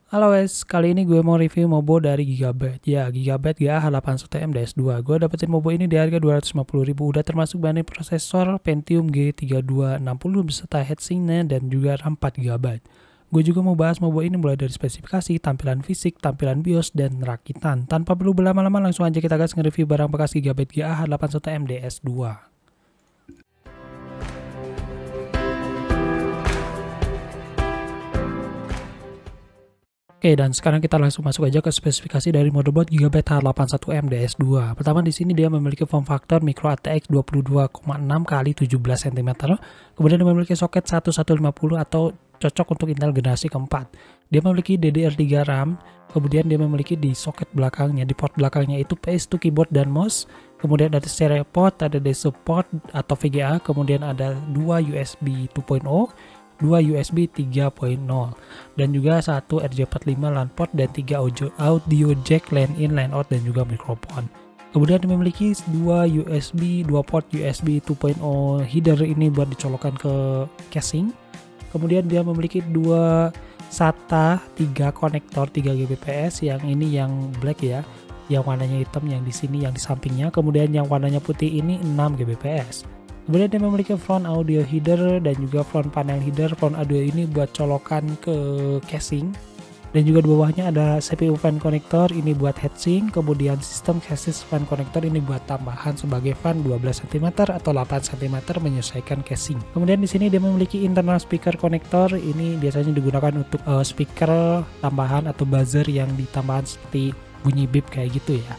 Halo guys, kali ini gue mau review Mobo dari Gigabyte. Ya, Gigabyte GA81M DS2. Gue dapetin Mobo ini di harga 250.000. Udah termasuk banding prosesor Pentium G3260 beserta heatsinknya dan juga RAM 4GB. Gue juga mau bahas Mobo ini mulai dari spesifikasi, tampilan fisik, tampilan BIOS, dan rakitan. Tanpa perlu berlama-lama, langsung aja kita guys nge-review barang bekas Gigabyte GA81M DS2. Oke, dan sekarang kita langsung masuk aja ke spesifikasi dari motherboard Gigabyte H81M DS2. Pertama di sini dia memiliki form factor micro ATX 22,6 x 17 cm. Kemudian dia memiliki soket 1150 atau cocok untuk Intel generasi keempat. Dia memiliki DDR3 RAM, kemudian dia memiliki di soket belakangnya, di port belakangnya itu PS2 keyboard dan mouse. Kemudian ada stereo port, ada desktop port atau VGA, kemudian ada 2 USB 2.0, 2 USB 3.0 dan juga satu RJ45 LAN port dan 3 audio jack LAN in, LAN out dan juga mikrofon. Kemudian memiliki 2 port USB 2.0 header ini buat dicolokkan ke casing. Kemudian dia memiliki 2 SATA 3 konektor 3 Gbps, yang ini yang black ya, yang warnanya hitam yang di sini yang di sampingnya. Kemudian yang warnanya putih ini 6 Gbps. Kemudian dia memiliki front audio header dan juga front panel header. Front audio ini buat colokan ke casing. Dan juga di bawahnya ada CPU fan connector, ini buat heatsink. Kemudian sistem chassis fan connector ini buat tambahan sebagai fan 12 cm atau 8 cm menyesuaikan casing. Kemudian di sini dia memiliki internal speaker connector. Ini biasanya digunakan untuk speaker tambahan atau buzzer yang ditambahan seperti bunyi beep kayak gitu ya.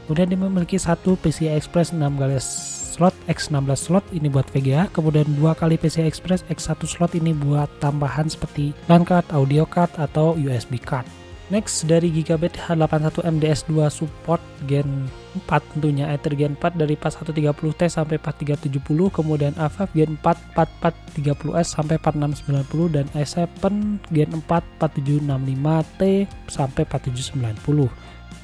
Kemudian dia memiliki satu PCI Express 6 garis slot X16 slot ini buat VGA, kemudian 2 kali PCI Express X1 slot ini buat tambahan seperti LAN card, audio card atau USB card. Next, dari Gigabyte H81M DS2 support Gen 4 tentunya, Ether Gen 4 dari 4130T sampai 4370, kemudian A5 Gen 4 4430S sampai 4690 dan i7 Gen 4 4765T sampai 4790.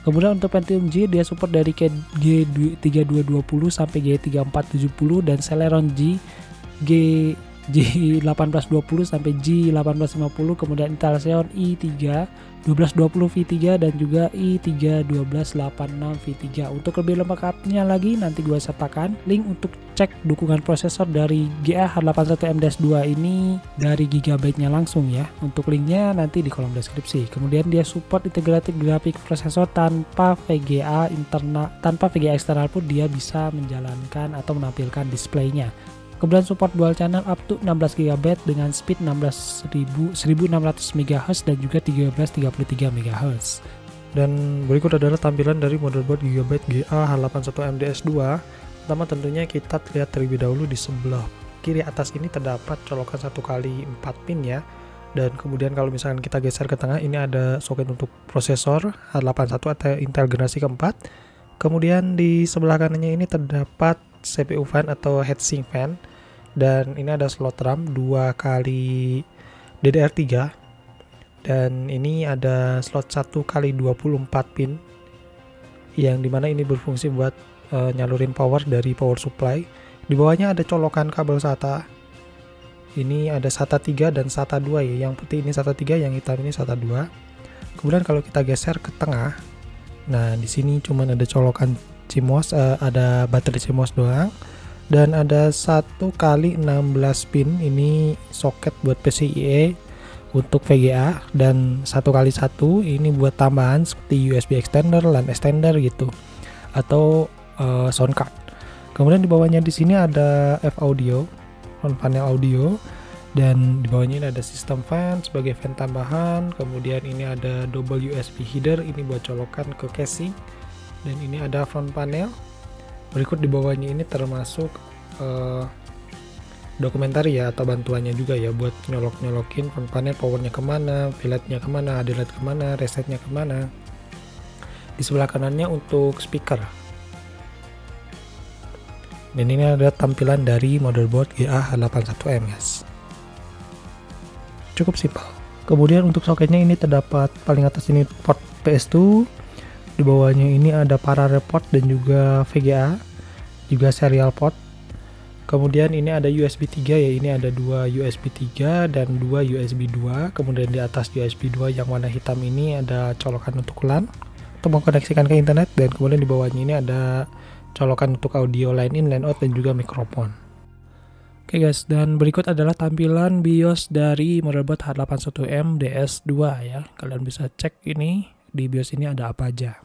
Kemudian untuk Pentium G dia support dari G3220 sampai G3470 dan Celeron G1820 sampai G1850, kemudian Intel Xeon i3-1220V3 dan juga i3-1286V3. Untuk lebih lengkapnya lagi nanti gue sertakan link untuk cek dukungan prosesor dari GA81M DS2 ini dari Gigabyte-nya langsung ya. Untuk linknya nanti di kolom deskripsi. Kemudian dia support integrated graphic prosesor tanpa VGA eksternal pun dia bisa menjalankan atau menampilkan displaynya. Kemudian support dual channel up to 16 GB dengan speed 1600 MHz dan juga 1333 MHz. Dan berikut adalah tampilan dari motherboard Gigabyte GA81M DS2. Pertama tentunya kita lihat terlebih dahulu di sebelah kiri atas ini terdapat colokan 1x4 pin ya. Dan kemudian kalau misalkan kita geser ke tengah, ini ada soket untuk prosesor H81 atau Intel generasi keempat. Kemudian di sebelah kanannya ini terdapat CPU fan atau heatsink fan, dan ini ada slot RAM 2 kali DDR3, dan ini ada slot 1 kali 24 pin yang dimana ini berfungsi buat nyalurin power dari power supply. Di bawahnya ada colokan kabel SATA, ini ada SATA 3 dan SATA 2 ya, yang putih ini SATA 3, yang hitam ini SATA 2. Kemudian kalau kita geser ke tengah, nah di sini cuman ada colokan CMOS, ada baterai CMOS doang, dan ada 1 kali 16 pin ini soket buat PCIe untuk VGA, dan 1 kali 1 ini buat tambahan seperti USB extender, LAN extender gitu, atau sound card. Kemudian di bawahnya di sini ada F audio, front panel audio, dan di bawahnya ini ada sistem fan sebagai fan tambahan. Kemudian ini ada double USB header, ini buat colokan ke casing. Dan ini ada front panel. Berikut di bawahnya ini termasuk dokumentari ya, atau bantuannya juga ya, buat nyolokin front panel, powernya kemana, filletnya kemana, highlight kemana, resetnya kemana. Di sebelah kanannya untuk speaker. Dan ini ada tampilan dari motherboard GA81M guys. Cukup simpel. Kemudian untuk soketnya ini terdapat paling atas ini port PS2. Di bawahnya ini ada parallel port dan juga VGA, juga serial port. Kemudian ini ada USB 3 ya, ini ada 2 USB 3 dan 2 USB 2. Kemudian di atas USB 2 yang warna hitam ini ada colokan untuk LAN untuk mengkoneksikan ke internet, dan kemudian di bawahnya ini ada colokan untuk audio line in, line out, dan juga mikrofon. Oke guys, dan berikut adalah tampilan BIOS dari motherboard H81M DS2 ya. Kalian bisa cek ini di BIOS ini ada apa aja.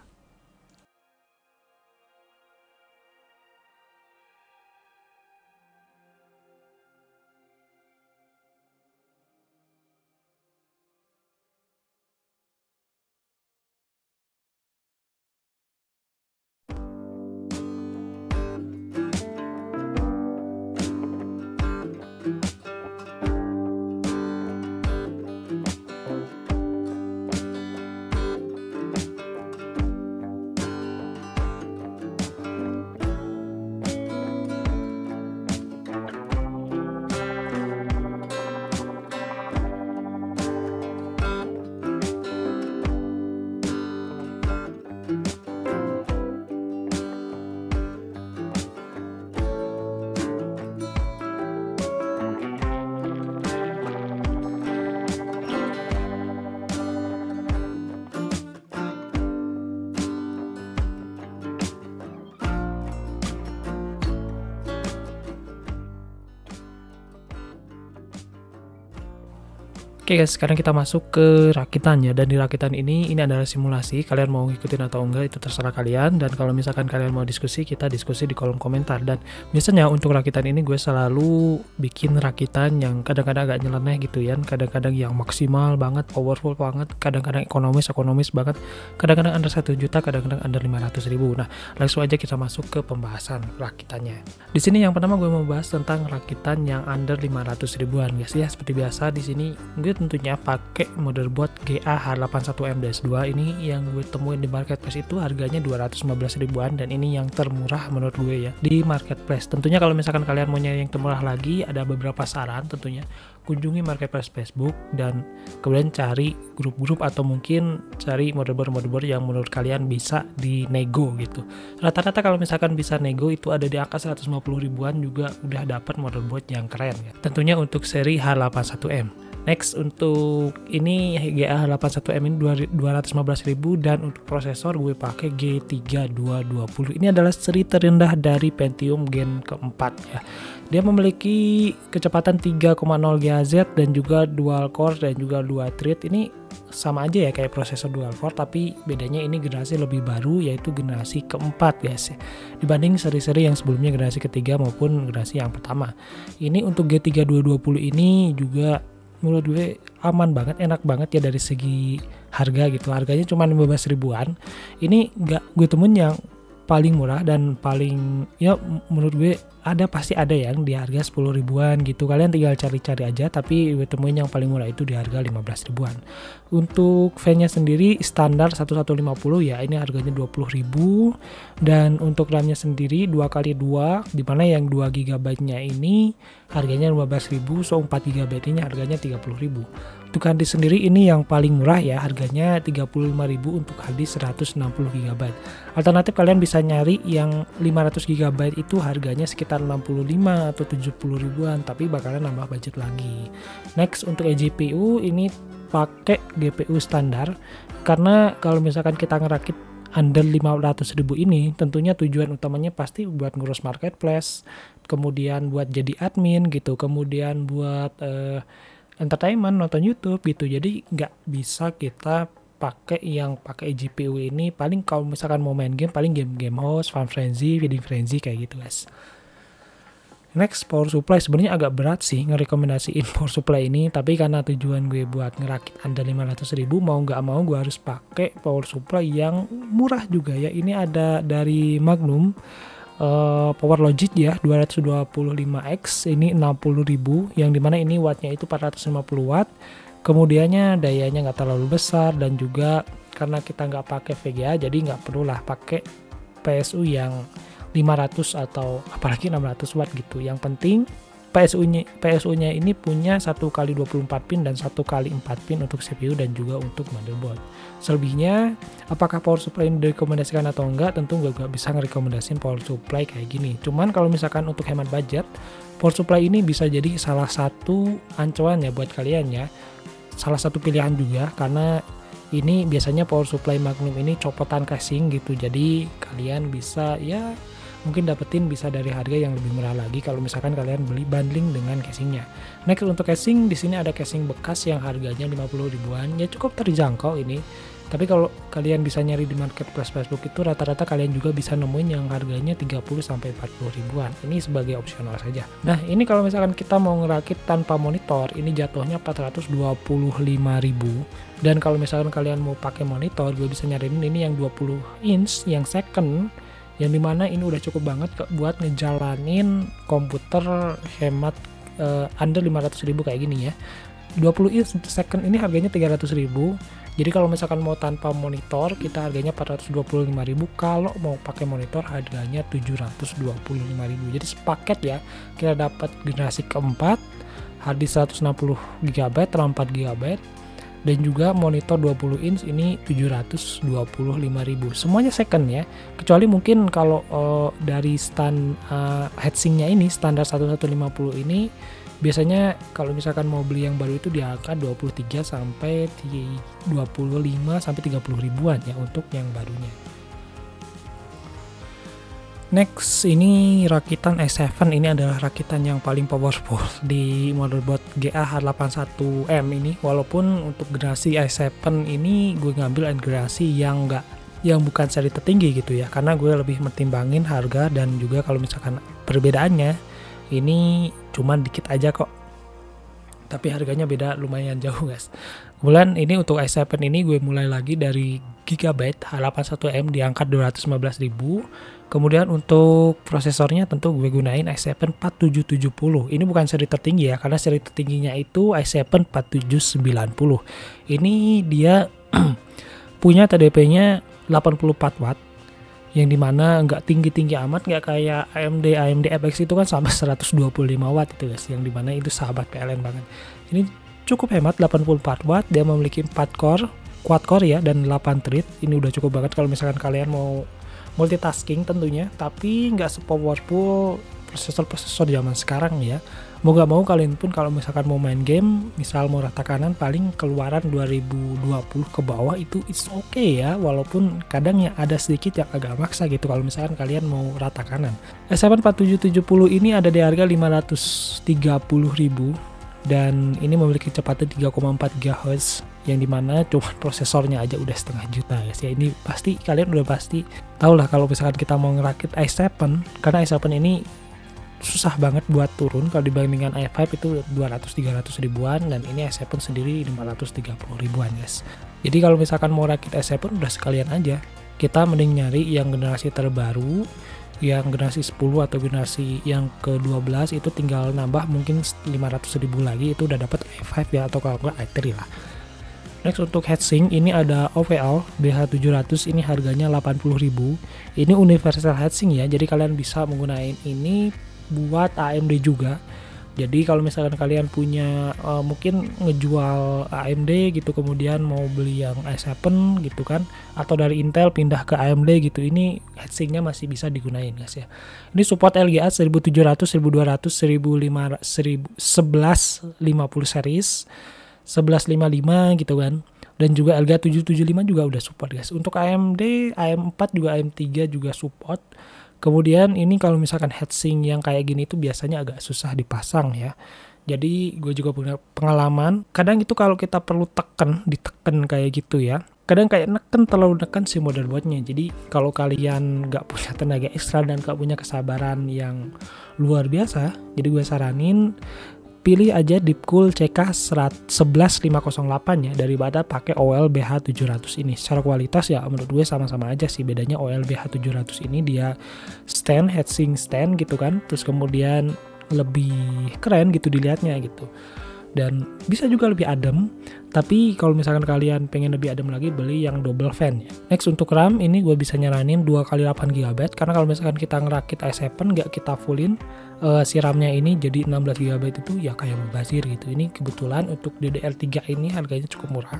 Oke guys, sekarang kita masuk ke rakitannya, dan di rakitan ini adalah simulasi. Kalian mau ngikutin atau enggak itu terserah kalian, dan kalau misalkan kalian mau diskusi, kita diskusi di kolom komentar. Dan biasanya untuk rakitan ini gue selalu bikin rakitan yang kadang-kadang agak nyeleneh gitu ya, kadang-kadang yang maksimal banget, powerful banget, kadang-kadang ekonomis banget, kadang-kadang under 1 juta, kadang-kadang under 500.000. Nah, langsung aja kita masuk ke pembahasan rakitannya. Di sini yang pertama gue mau bahas tentang rakitan yang under 500 ribuan guys ya. Seperti biasa di sini gue tentunya pakai motherboard GA H81M DS2. Ini yang gue temuin di marketplace itu harganya 215 ribuan, dan ini yang termurah menurut gue ya di marketplace. Tentunya kalau misalkan kalian mau nyari yang termurah lagi, ada beberapa saran. Tentunya kunjungi marketplace Facebook dan kemudian cari grup-grup atau mungkin cari motherboard yang menurut kalian bisa dinego gitu. Rata-rata kalau misalkan bisa nego itu ada di angka 150 ribuan juga udah dapat motherboard yang keren ya. Tentunya untuk seri H81M. Next, untuk ini GA H81M ini 215.000, dan untuk prosesor gue pakai G3220. Ini adalah seri terendah dari Pentium Gen keempat ya. Dia memiliki kecepatan 3,0 GHz dan juga dual core dan juga 2 thread. Ini sama aja ya kayak prosesor dual core, tapi bedanya ini generasi lebih baru, yaitu generasi keempat guys ya, dibanding seri-seri yang sebelumnya generasi ketiga maupun generasi yang pertama. Ini untuk G3220 ini juga menurut gue aman banget, enak banget ya dari segi harga gitu. Harganya cuma 15 ribuan. Ini nggak gue temuin yang paling murah dan paling ya menurut gue pasti ada yang di harga 10 ribuan gitu. Kalian tinggal cari-cari aja, tapi gue temuin yang paling murah itu di harga 15 ribuan. Untuk fan-nya sendiri standar 1150 ya, ini harganya 20.000, dan untuk RAM-nya sendiri 2x2, dimana yang 2 GB-nya ini harganya 15.000, so 4 GB ini harganya 30.000. Untuk hard disk sendiri ini yang paling murah ya, harganya 35.000 untuk hard disk 160 GB. Alternatif kalian bisa nyari yang 500 GB itu harganya sekitar 65 atau 70 ribuan, tapi bakalan nambah budget lagi. Next, untuk eGPU ini pakai GPU standar, karena kalau misalkan kita ngerakit under 500.000 ini, tentunya tujuan utamanya pasti buat ngurus marketplace, kemudian buat jadi admin gitu, kemudian buat entertainment, nonton YouTube gitu. Jadi nggak bisa kita pakai GPU ini. Paling kalau misalkan mau main game, paling game house, Fun Frenzy, Feeding Frenzy kayak gitu guys. Next, power supply. Sebenarnya agak berat sih ngerekomendasiin power supply ini, tapi karena tujuan gue buat ngerakit under 500.000, mau nggak mau gue harus pakai power supply yang murah juga ya. Ini ada dari Magnum, Power Logic ya, 225X, ini 60.000, yang dimana ini wattnya itu 450 watt. Kemudiannya dayanya nggak terlalu besar, dan juga karena kita nggak pakai VGA, jadi nggak perlulah pakai PSU yang 500 atau apalagi 600 watt gitu. Yang penting PSU-nya ini punya 1x24 pin dan 1x4 pin untuk CPU dan juga untuk motherboard. Selebihnya, apakah power supply ini direkomendasikan atau enggak, tentu nggak bisa ngerekomendasiin power supply kayak gini. Cuman kalau misalkan untuk hemat budget, power supply ini bisa jadi salah satu acuan ya buat kalian ya. Salah satu pilihan juga, karena ini biasanya power supply Magnum ini copotan casing gitu. Jadi kalian bisa ya mungkin dapetin bisa dari harga yang lebih murah lagi kalau misalkan kalian beli bundling dengan casingnya. Next untuk casing, di sini ada casing bekas yang harganya 50 ribuan, ya cukup terjangkau ini. Tapi kalau kalian bisa nyari di marketplace Facebook itu rata-rata kalian juga bisa nemuin yang harganya 30 sampai 40 ribuan. Ini sebagai opsional saja. Nah, ini kalau misalkan kita mau ngerakit tanpa monitor, ini jatuhnya 425.000. Dan kalau misalkan kalian mau pakai monitor, gue bisa nyariin ini yang 20 inch yang second, yang dimana ini udah cukup banget buat ngejalanin komputer hemat under 500.000 kayak gini ya. 20 inch second ini harganya 300.000. Jadi kalau misalkan mau tanpa monitor kita harganya 425.000, kalau mau pakai monitor harganya 725.000. Jadi sepaket ya, kita dapat generasi keempat, hard disk 160 GB, RAM 4 GB, dan juga monitor 20 inch ini 725.000. Semuanya second ya, kecuali mungkin kalau dari stand heatsinknya ini standar 1150 ini biasanya kalau misalkan mau beli yang baru itu di angka 23 sampai 25 sampai 30 ribuan ya untuk yang barunya. Next, ini rakitan i7. Ini adalah rakitan yang paling powerful di motherboard GA81M ini. Walaupun untuk generasi i7 ini gue ngambil generasi yang bukan seri tertinggi gitu ya, karena gue lebih mertimbangin harga dan juga kalau misalkan perbedaannya ini cuman dikit aja kok, tapi harganya beda lumayan jauh guys. Kemudian ini untuk i7 ini gue mulai lagi dari Gigabyte H81M di angka 215.000. Kemudian untuk prosesornya tentu gue gunain i7 4770. Ini bukan seri tertinggi ya, karena seri tertingginya itu i7 4790. Ini dia punya TDP-nya 84 watt, yang dimana nggak tinggi-tinggi amat, nggak kayak AMD FX itu kan sampai 125 watt itu guys, yang dimana itu sahabat PLN banget. Ini cukup hemat, 84 watt, dia memiliki 4 core, quad core ya, dan 8 thread. Ini udah cukup banget kalau misalkan kalian mau multitasking tentunya, tapi nggak sepowerful prosesor zaman sekarang ya. Mau nggak mau kalian pun kalau misalkan mau main game, misal mau rata kanan paling keluaran 2020 ke bawah itu it's okay ya, walaupun kadang ya ada sedikit yang agak maksa gitu kalau misalkan kalian mau rata kanan. i7 4770 ini ada di harga 530.000 dan ini memiliki kecepatan 3,4 GHz, yang dimana cuma prosesornya aja udah setengah juta guys ya. Ini pasti kalian udah pasti tahu lah kalau misalkan kita mau ngerakit i7, karena i7 ini susah banget buat turun. Kalau dibandingkan i5 itu 200-300 ribuan, dan ini i7 sendiri 530 ribuan guys. Jadi kalau misalkan mau rakit i7 udah sekalian aja, kita mending nyari yang generasi terbaru, yang generasi 10 atau generasi yang ke-12, itu tinggal nambah mungkin 500 ribu lagi, itu udah dapat i5 ya, atau kalau enggak i3 lah. Next untuk heatsink, ini ada OVL BH700, ini harganya 80.000. Ini universal heatsink ya, jadi kalian bisa menggunakan ini buat AMD juga. Jadi kalau misalkan kalian punya mungkin ngejual AMD gitu, kemudian mau beli yang i7 gitu kan, atau dari Intel pindah ke AMD gitu, ini heatsinknya masih bisa digunain guys ya. Ini support LGA 1700, 1200, 1500, 1150 series, 1155 gitu kan, dan juga LGA 775 juga udah support guys. Untuk AMD, AM4 juga, AM3 juga support. Kemudian ini kalau misalkan heatsink yang kayak gini itu biasanya agak susah dipasang ya. Jadi gue juga punya pengalaman, kadang itu kalau kita perlu diteken kayak gitu ya, kadang kayak terlalu neken si motherboardnya. Jadi kalau kalian nggak punya tenaga ekstra dan nggak punya kesabaran yang luar biasa, jadi gue saranin pilih aja Deepcool CK11508 ya, daripada pakai OL BH700 ini. Secara kualitas ya menurut gue sama-sama aja sih, bedanya OL BH700 ini dia heatsink stand gitu kan, terus kemudian lebih keren gitu dilihatnya gitu, dan bisa juga lebih adem. Tapi kalau misalkan kalian pengen lebih adem lagi, beli yang double fan ya. Next untuk RAM, ini gue bisa nyaranin 2x8 GB, karena kalau misalkan kita ngerakit i7 nggak kita fullin si RAM-nya ini jadi 16 GB itu ya kayak mubazir gitu. Ini kebetulan untuk DDR3 ini harganya cukup murah.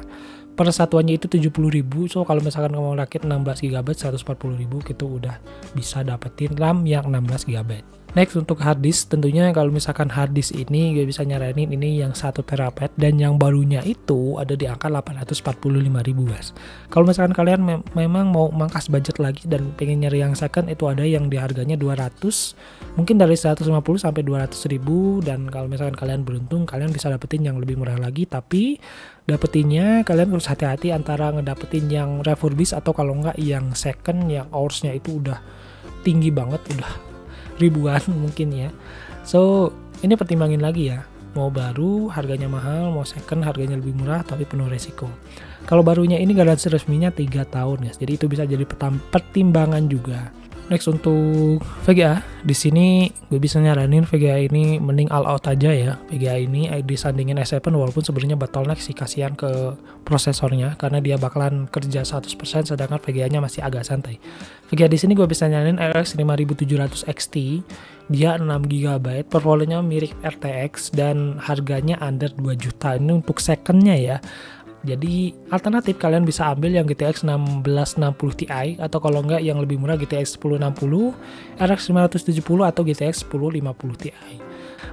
Per satuannya itu 70.000. So kalau misalkan kamu rakit 16 GB 140.000 gitu udah bisa dapetin RAM yang 16 GB. Next untuk hard disk, tentunya kalau misalkan hard disk ini gue bisa nyaranin ini yang 1 TB dan yang barunya itu ada di angka 845.000 guys. Kalau misalkan kalian memang mau mangkas budget lagi dan pengen nyari yang second, itu ada yang di harganya 200, mungkin dari 150 sampai 200.000, dan kalau misalkan kalian beruntung kalian bisa dapetin yang lebih murah lagi, tapi dapetinnya kalian harus hati-hati antara ngedapetin yang refurbished atau kalau enggak yang second yang hoursnya itu udah tinggi banget, udah ribuan mungkin ya. So ini pertimbangin lagi ya, mau baru harganya mahal, mau second harganya lebih murah tapi penuh resiko. Kalau barunya ini garansi resminya 3 tahun guys, jadi itu bisa jadi pertimbangan juga. Next untuk VGA, di sini gue bisa nyaranin VGA ini mending all out aja ya. VGA ini disandingin S7 walaupun sebenarnya bottleneck sih, kasihan ke prosesornya karena dia bakalan kerja 100% sedangkan VGA-nya masih agak santai. VGA di sini gue bisa nyaranin RX 5700 XT, dia 6 GB, performanya mirip RTX dan harganya under 2 juta. Ini untuk secondnya ya. Jadi alternatif kalian bisa ambil yang GTX 1660 Ti atau kalau enggak yang lebih murah GTX 1060, RX 570 atau GTX 1050 Ti.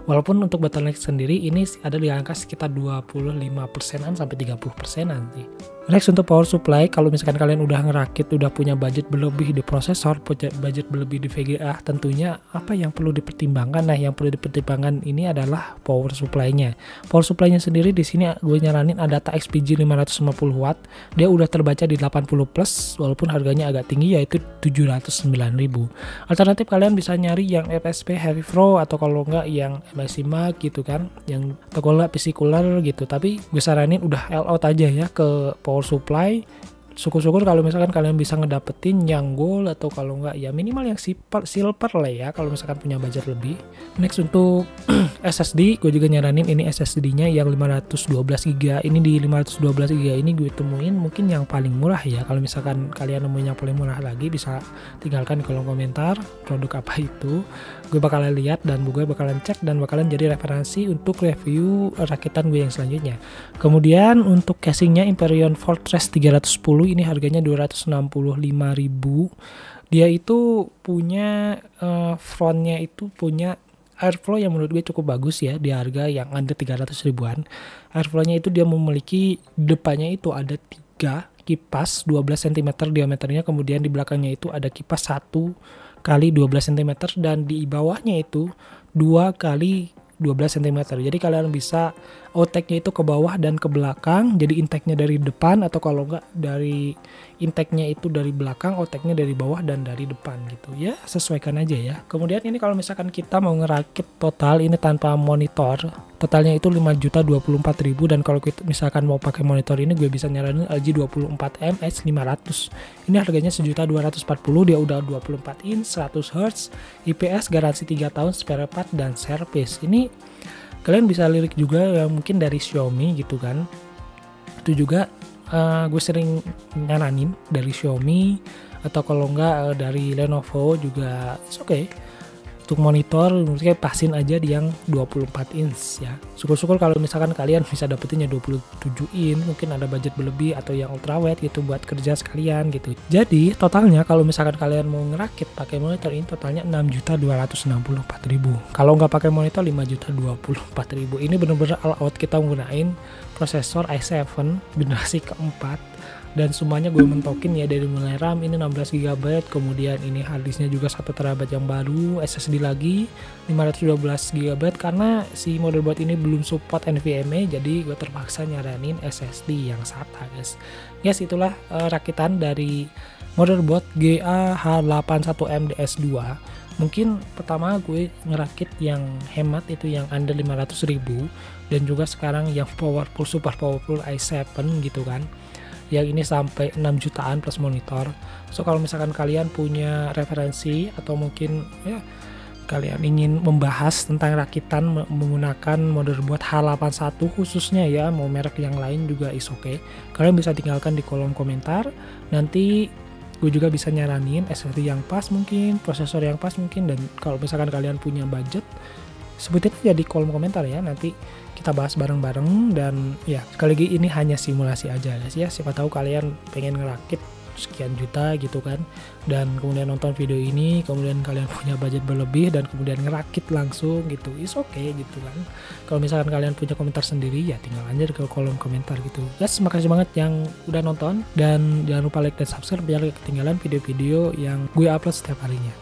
Walaupun untuk bottleneck sendiri ini ada di angka sekitar 25%-an sampai 30% nanti. Next untuk power supply, kalau misalkan kalian udah ngerakit, udah punya budget berlebih di prosesor, budget berlebih di VGA, tentunya apa yang perlu dipertimbangkan? Nah, yang perlu dipertimbangkan ini adalah power supply-nya. Power supply-nya sendiri di sini gue nyaranin Adata XPG 550 watt. Dia udah terbaca di 80 plus walaupun harganya agak tinggi yaitu 709.000. Alternatif kalian bisa nyari yang FSP Heavy Pro atau kalau enggak yang MSI Mag gitu kan, yang atau kalau enggak PC cooler gitu. Tapi gue saranin udah all out aja ya ke power supply. Syukur-syukur kalau misalkan kalian bisa ngedapetin yang gold atau kalau enggak ya minimal yang silver lah ya kalau misalkan punya budget lebih. Next untuk SSD, gue juga nyaranin ini SSD-nya yang 512GB. Ini di 512GB ini gue temuin mungkin yang paling murah ya. Kalau misalkan kalian nemuin yang paling murah lagi bisa tinggalkan di kolom komentar produk apa itu. Gue bakalan lihat dan gue bakalan cek dan bakalan jadi referensi untuk review rakitan gue yang selanjutnya. Kemudian untuk casingnya Hyperion Fortress 310, ini harganya 265.000. Dia itu punya frontnya itu punya airflow yang menurut gue cukup bagus ya, di harga yang under 300 ribuan. Airflow-nya itu dia memiliki, depannya itu ada 3 kipas 12 cm diameternya, kemudian di belakangnya itu ada kipas 1 kali 12 cm dan di bawahnya itu 2 kali 12 cm. Jadi kalian bisa outtake-nya itu ke bawah dan ke belakang. Jadi intake-nya dari depan atau kalau enggak dari intake-nya itu dari belakang, outtake-nya dari bawah dan dari depan gitu. Ya, sesuaikan aja ya. Kemudian ini kalau misalkan kita mau ngerakit total ini tanpa monitor, totalnya itu 5.024.000 dan kalau kita misalkan mau pakai monitor ini gue bisa nyaranin LG 24M H500. Ini harganya 1.240.000, dia udah 24 inch, 100 Hz, IPS, garansi 3 tahun, spare part dan service. Ini kalian bisa lirik juga ya, mungkin dari Xiaomi gitu kan. Itu juga gue sering nyaranin dari Xiaomi atau kalau enggak dari Lenovo juga oke. Okay. Untuk monitor mungkin pasin aja di yang 24 inch ya. Syukur-syukur kalau misalkan kalian bisa dapetin yang 27 inch, mungkin ada budget berlebih atau yang ultrawide gitu buat kerja sekalian gitu. Jadi totalnya kalau misalkan kalian mau ngerakit pakai monitor ini totalnya 6.264.000. Kalau nggak pakai monitor 5.024.000. Ini bener-bener all out kita menggunain prosesor i7 generasi keempat. Dan semuanya gue mentokin ya, dari mulai RAM ini 16GB, kemudian ini harddisknya juga 1 TB yang baru, SSD lagi 512GB karena si motherboard ini belum support NVMe, jadi gue terpaksa nyaranin SSD yang SATA guys. Yes, itulah rakitan dari motherboard GA-H81M DS2. Mungkin pertama gue ngerakit yang hemat itu yang under 500.000 dan juga sekarang yang powerful, super powerful i7 gitu kan. Yang ini sampai 6 jutaan plus monitor. So kalau misalkan kalian punya referensi atau mungkin ya kalian ingin membahas tentang rakitan menggunakan motherboard H81 khususnya ya, mau merek yang lain juga is okay, kalian bisa tinggalkan di kolom komentar. Nanti gue juga bisa nyaranin SSD yang pas mungkin, prosesor yang pas mungkin, dan kalau misalkan kalian punya budget sebutin aja di kolom komentar ya, nanti kita bahas bareng-bareng. Dan ya sekali lagi ini hanya simulasi aja guys ya, siapa tahu kalian pengen ngerakit sekian juta gitu kan, dan kemudian nonton video ini, kemudian kalian punya budget berlebih dan kemudian ngerakit langsung gitu, is okay gitu kan. Kalau misalkan kalian punya komentar sendiri ya tinggal aja ke kolom komentar gitu. Guys, makasih banget yang udah nonton, dan jangan lupa like dan subscribe biar gak ketinggalan video-video yang gue upload setiap harinya.